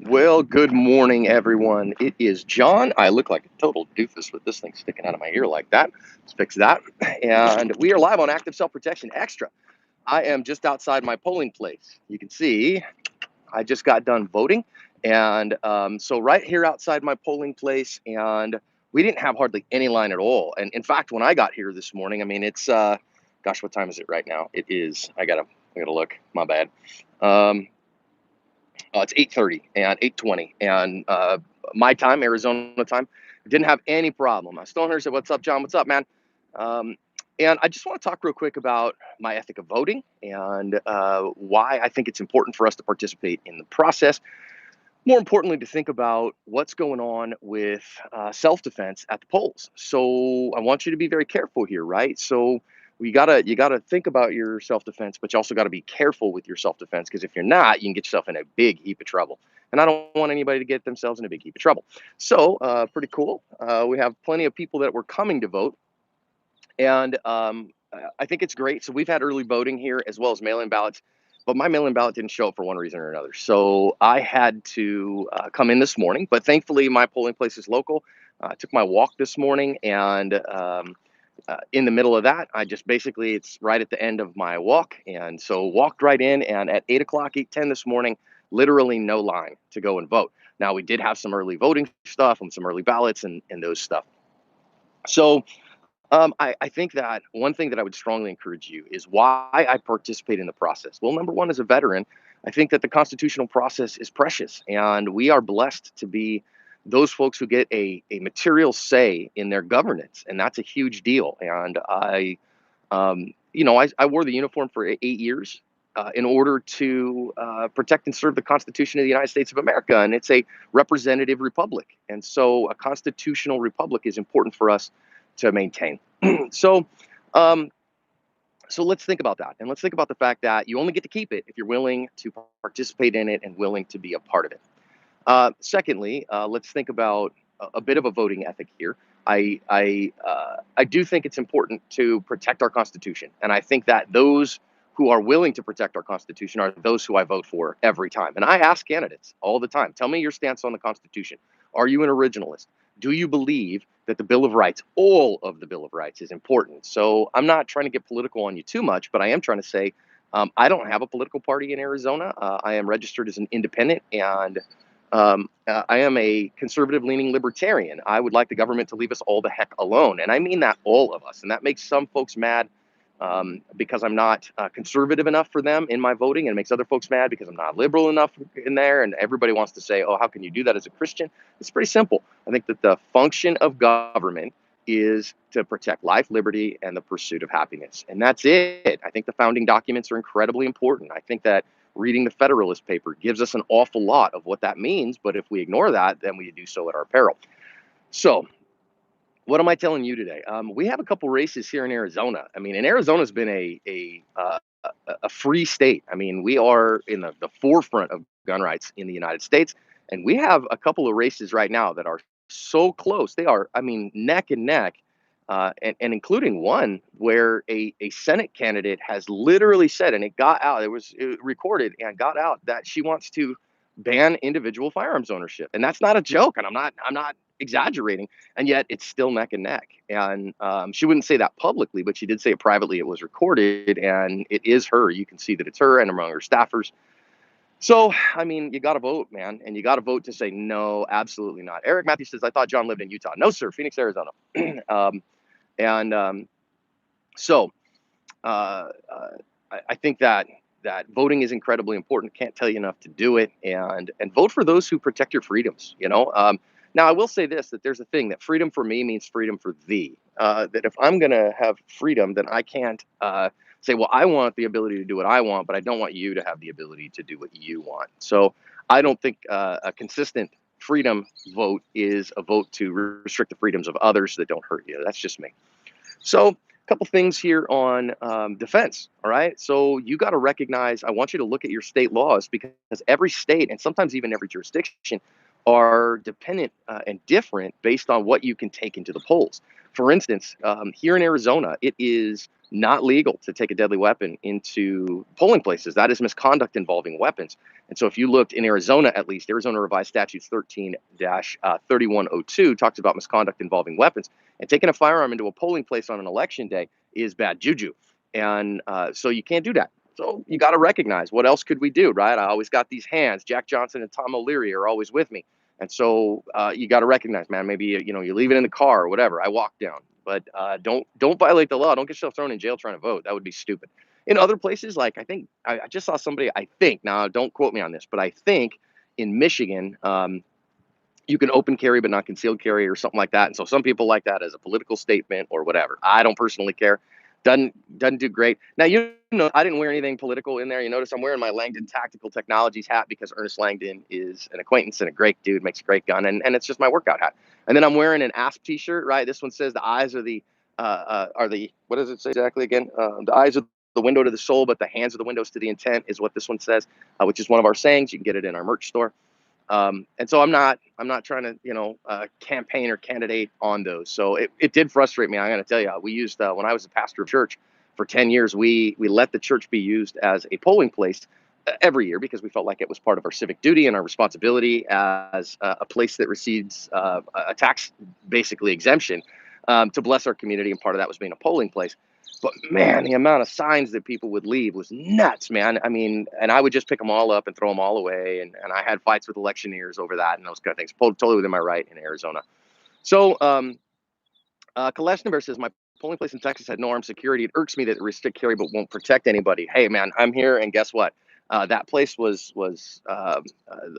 Well, good morning, everyone. It is John. I look like a total doofus with this thing sticking out of my ear like that. Let's fix that. And we are live on Active Self Protection Extra. I am just outside my polling place. You can see I just got done voting. And so, right here outside my polling place, and we didn't have hardly any line at all. And in fact, when I got here this morning, I mean, gosh, what time is it right now? I gotta look. My bad. Um, it's 8:30 and 8:20, and my time, Arizona time, didn't have any problem. I still here said, "What's up, John? What's up, man?" Um, and I just want to talk real quick about my ethic of voting and why I think it's important for us to participate in the process. More importantly, to think about what's going on with self-defense at the polls. So I want you to be very careful here, right? So you gotta think about your self-defense, but you also got to be careful with your self-defense because if you're not, you can get yourself in a big heap of trouble. And I don't want anybody to get themselves in a big heap of trouble. So pretty cool. We have plenty of people that were coming to vote, and I think it's great. So we've had early voting here as well as mail-in ballots, but my mail-in ballot didn't show up for one reason or another. So I had to come in this morning. But thankfully, my polling place is local. I took my walk this morning, and in the middle of that, I just basically it's right at the end of my walk, and so walked right in. And at 8 o'clock, 8:10 this morning, literally no line to go and vote. Now we did have some early voting stuff and some early ballots and those stuff. So I think that one thing that I would strongly encourage you is why I participate in the process. Well, number one, as a veteran, I think that the constitutional process is precious, and we are blessed to be those folks who get a material say in their governance, and that's a huge deal. And I wore the uniform for 8 years. In order to protect and serve the Constitution of the United States of America. And it's a representative republic. And so a constitutional republic is important for us to maintain. so, um, so let's think about that. And let's think about the fact that you only get to keep it if you're willing to participate in it and willing to be a part of it. Secondly, let's think about a bit of a voting ethic here. I do think it's important to protect our Constitution, and I think that those who are willing to protect our Constitution are those who I vote for every time. And I ask candidates all the time, tell me your stance on the Constitution. Are you an originalist? Do you believe that the Bill of Rights, all of the Bill of Rights, is important? So I'm not trying to get political on you too much, but I am trying to say I don't have a political party in Arizona. I am registered as an independent, and I am a conservative leaning libertarian. I would like the government to leave us all the heck alone. And I mean that, all of us. And that makes some folks mad because I'm not conservative enough for them in my voting, and it makes other folks mad because I'm not liberal enough in there. And everybody wants to say, oh, how can you do that as a Christian? It's pretty simple. I think that the function of government is to protect life, liberty, and the pursuit of happiness. And that's it. I think the founding documents are incredibly important. I think that reading the Federalist paper gives us an awful lot of what that means. But if we ignore that, then we do so at our peril. So, what am I telling you today? We have a couple races here in Arizona. I mean, and Arizona's been a free state. I mean, we are in the forefront of gun rights in the United States, and we have a couple of races right now that are so close. They are, I mean, neck and neck, and including one where a Senate candidate has literally said, and it got out, it recorded and got out that she wants to ban individual firearms ownership, and that's not a joke. And I'm not exaggerating, and yet it's still neck and neck. And she wouldn't say that publicly, but she did say it privately. It was recorded, and it is her. You can see that it's her and among her staffers. So, I mean, you got to vote, man, and you got to vote to say no, absolutely not. Eric Matthews says, I thought John lived in Utah. No, sir, Phoenix, Arizona. And so uh, uh, I think that voting is incredibly important. Can't tell you enough to do it, and vote for those who protect your freedoms. Now I will say this: that there's a thing that freedom for me means freedom for thee. That if I'm gonna have freedom, then I can't say, well, I want the ability to do what I want, but I don't want you to have the ability to do what you want. So I don't think a consistent freedom vote is a vote to restrict the freedoms of others that don't hurt you. That's just me. So, a couple things here on defense. All right. So, you got to recognize, I want you to look at your state laws because every state and sometimes even every jurisdiction are dependent and different based on what you can take into the polls. For instance, here in Arizona, it is not legal to take a deadly weapon into polling places. That is misconduct involving weapons. And so, if you looked in Arizona, at least, Arizona Revised Statutes 13 3102 talks about misconduct involving weapons. And taking a firearm into a polling place on an election day is bad juju. And so, you can't do that. So you got to recognize what else could we do, right? I always got these hands. Jack Johnson and Tom O'Leary are always with me. And so you got to recognize, man, maybe you leave it in the car or whatever. I walk down, but don't violate the law. Don't get yourself thrown in jail trying to vote. That would be stupid. In other places, like I think I just saw somebody. I think now, don't quote me on this, but I think in Michigan, you can open carry but not concealed carry or something like that. And so some people like that as a political statement or whatever. I don't personally care. Doesn't do great. Now I didn't wear anything political in there. You notice I'm wearing my Langdon Tactical Technologies hat because Ernest Langdon is an acquaintance and a great dude, makes a great gun, and it's just my workout hat. And then I'm wearing an ASP T-shirt. Right, this one says the eyes are the what does it say exactly again? The eyes are the window to the soul, but the hands are the windows to the intent is what this one says, which is one of our sayings. You can get it in our merch store. And so I'm not trying to, campaign or candidate on those. So it did frustrate me. I'm going to tell you, we used, when I was a pastor of church for 10 years, we let the church be used as a polling place every year because we felt like it was part of our civic duty and our responsibility as a place that receives a tax basically exemption to bless our community. And part of that was being a polling place. But man, the amount of signs that people would leave was nuts, man. I mean, and I would just pick them all up and throw them all away. And I had fights with electioneers over that and those kind of things. Totally within my right in Arizona. So Kalashnikov says, my polling place in Texas had no armed security. It irks me that it restrict carry but won't protect anybody. Hey, man, I'm here, and guess what? That place was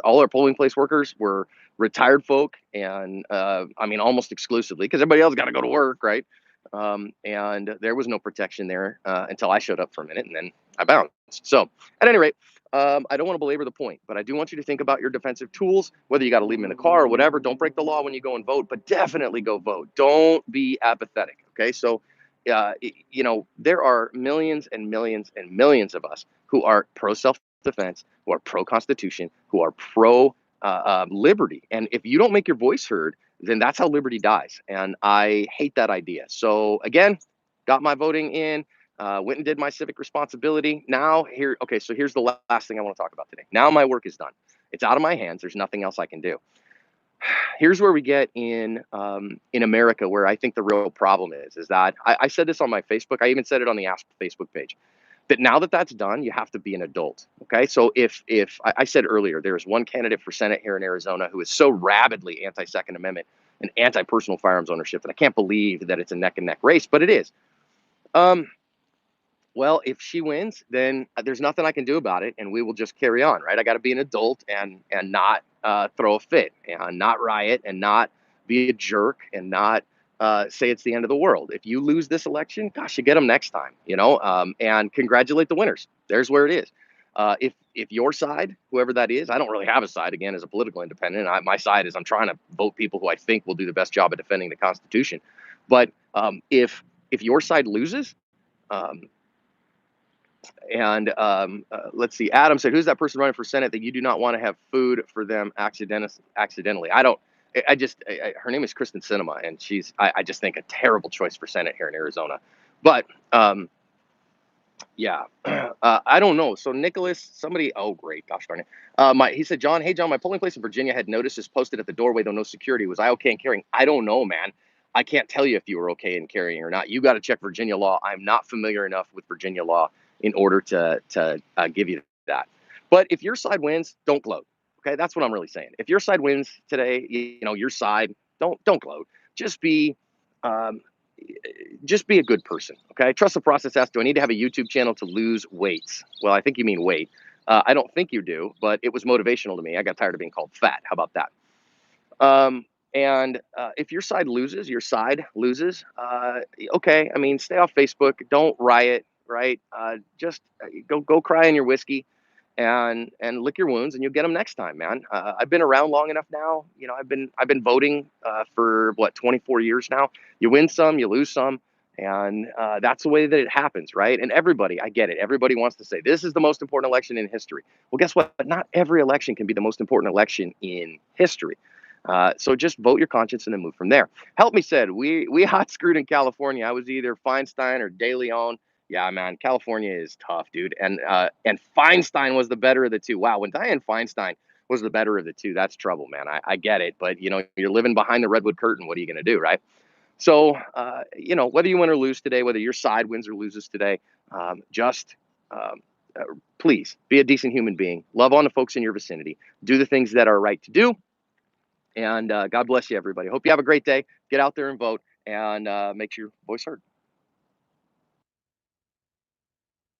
all our polling place workers were retired folk, and I mean almost exclusively because everybody else got to go to work, right? And there was no protection there until I showed up for a minute, and then I bounced. So at any rate, I don't want to belabor the point, but I do want you to think about your defensive tools, whether you got to leave them in the car or whatever. Don't break the law when you go and vote, but definitely go vote. Don't be apathetic. Okay. So, there are millions and millions and millions of us who are pro self defense, who are pro Constitution, who are pro liberty. And if you don't make your voice heard, then that's how liberty dies. And I hate that idea. So, again, got my voting in. Went and did my civic responsibility. Now okay, so here's the last thing I want to talk about today. Now my work is done. It's out of my hands. There's nothing else I can do. Here's where we get in America, where I think the real problem is that I said this on my Facebook. I even said it on the ASP Facebook page. That now that that's done, you have to be an adult. Okay, so if I said earlier, there is one candidate for Senate here in Arizona who is so rabidly anti-Second Amendment and anti-personal firearms ownership that I can't believe that it's a neck and neck race, but it is. Well, if she wins, then there's nothing I can do about it, and we will just carry on, right? I got to be an adult and not throw a fit, and not riot, and not be a jerk, and not say it's the end of the world. If you lose this election, gosh, you get them next time, and congratulate the winners. There's where it is. If your side, whoever that is, I don't really have a side again as a political independent. My side is I'm trying to vote people who I think will do the best job of defending the Constitution. But if your side loses, um, and let's see, Adam said, who's that person running for Senate that you do not want to have food for them accidentally? I don't, I just, her name is Kristen Sinema, and I just think a terrible choice for Senate here in Arizona. But yeah, I don't know. So Nicholas, oh great, gosh darn it. He said, hey John, my polling place in Virginia had notices posted at the doorway, though no security. Was I okay in carrying? I don't know, man. I can't tell you if you were okay in carrying or not. You got to check Virginia law. I'm not familiar enough with Virginia law in order to give you that. But if your side wins, don't gloat. Okay, that's what I'm really saying. If your side wins today, your side, don't gloat. Just be um, just be a good person. Okay. Trust the process. Do I need to have a YouTube channel to lose weight? Well, I think you mean weight. I don't think you do, but it was motivational to me. I got tired of being called fat. How about that? And if your side loses, okay. I mean, stay off Facebook. Don't riot, right? Just go cry in your whiskey and lick your wounds, and you'll get them next time, man. I've been around long enough now. I've been voting for what 24 years now. You win some, you lose some, And that's the way that it happens, right? And everybody, I get it. Everybody wants to say this is the most important election in history. Well, guess what? Not every election can be the most important election in history. So just vote your conscience and then move from there. Help me said we hot screwed in California. I was either Feinstein or De Leon. Yeah, man, California is tough, dude. And Feinstein was the better of the two. Wow, when Dianne Feinstein was the better of the two, that's trouble, man. I get it, but you're living behind the redwood curtain. What are you gonna do, right? So, whether you win or lose today, whether your side wins or loses today, just um, uh, please be a decent human being. Love on the folks in your vicinity. Do the things that are right to do. And God bless you, everybody. Hope you have a great day. Get out there and vote and make your voice heard.